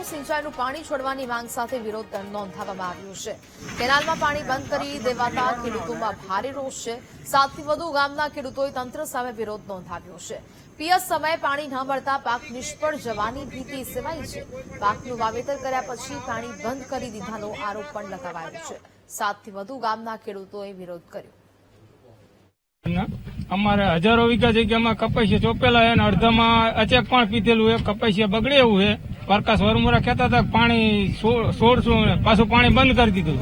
સિંચાઈનું પાણી છોડવાની માંગ સાથે વિરોધ નોંધાવવામાં આવ્યો છે। કેનાલમાં પાણી બંધ કરી દેવાતા ખેડૂતોમાં ભારે રોષ છે। 7 થી વધુ ગામના ખેડૂતોએ તંત્ર સામે વિરોધ નોંધાવ્યો છે। પિયત સમયે પાણી ન મળતા પાક નિષ્ફળ જવાની ભીતિ સેવાઈ છે। પાકનું વાવેતર કર્યા પછી પાણી બંધ કરી દીધાનો આરોપ પણ લગાવાયો છે। 7 થી વધુ ગામના ખેડૂતોએ વિરોધ કર્યો। અમારે હજારો વીઘા જગ્યામાં કપાસિયા ચોપેલા છે અને અડધામાં અચેક પણ પીધેલું છે। કપાસિયા બગડે એવું છે। પ્રકાશ વરમોરા કહેતા હતા પાણી છોડશું, પાછું પાણી બંધ કરી દીધું।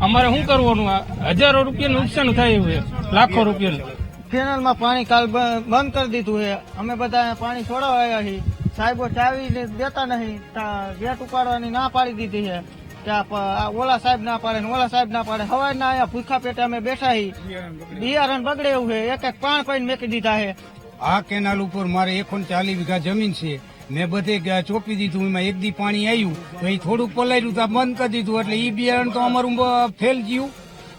અમારે શું કરવાનું? હજારો રૂપિયાનું નુકસાન થાય એવું છે, લાખો રૂપિયા। કેનાલમાં પાણી કાલ બંધ કરી દીધું છે। અમે બધા પાણી છોડાવવા આવ્યા છીએ। સાહેબો ચાવી દેતા નહીં, ગેટ ઉપાડવાની ના પાડી દીધી છે કે ઓલા સાહેબ ના પાડે ને ઓલા સાહેબ ના પાડે। હવાઈ ના અહીંયા ભૂખા પેટે અમે બેઠા છીએ। બિયારણ બગડે એવું છે, એક એક પાણ પાઈને મેકી દીધા છે। આ કેનાલ ઉપર મારે 140 વીઘા જમીન છે। મેં બધે ચોપી દીધું, એમાં એક દી પાણી આવ્યું તો એ થોડુંક પલાયરું તો બંધ કરી દીધું, એટલે એ બિયારણ તો અમારું ફેલ ગયું।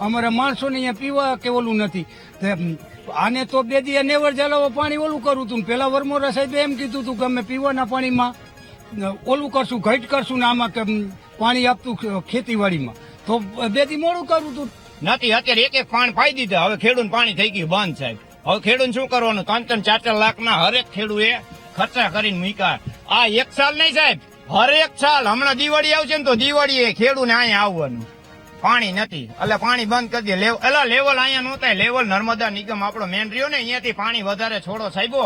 અમારા માણસોને અહીંયા પીવા કે ઓલું નથી। આને તો 2 દી નેવર જલાવો પાણી ઓલું કરું હતું। પેલા વરમોરા સાહેબે એમ કીધું હતું કે અમે પીવાના પાણીમાં ઓલું કરશું, ઘટ કરશું ને આમાં પાણી આપતું ખેતીવાડીમાં, તો 2 દી મોડું કરવું હતું નથી। અત્યારે એક એક પાણ પાઈ દીધા। હવે ખેડૂત પાણી થઈ ગયું બંધ સાહેબ। હવે ખેડૂત શું કરવાનું? 3-4 લાખના હરેક ખેડૂએ ખર્ચા કરીને મૂક્યા। આ એક સાલ નહીં સાહેબ, હરેક સાલ। હમણાં દિવાળી આવશે ને તો દિવાળીએ ખેડૂને અહીંયા આવવાનું, પાણી નથી એટલે પાણી બંધ કરી દે। લેવલ અહીંયા નહોતા, લેવલ નર્મદા નિગમ આપણો મેન રહ્યો ને, અહીંયાથી પાણી વધારે છોડો સાહેબો।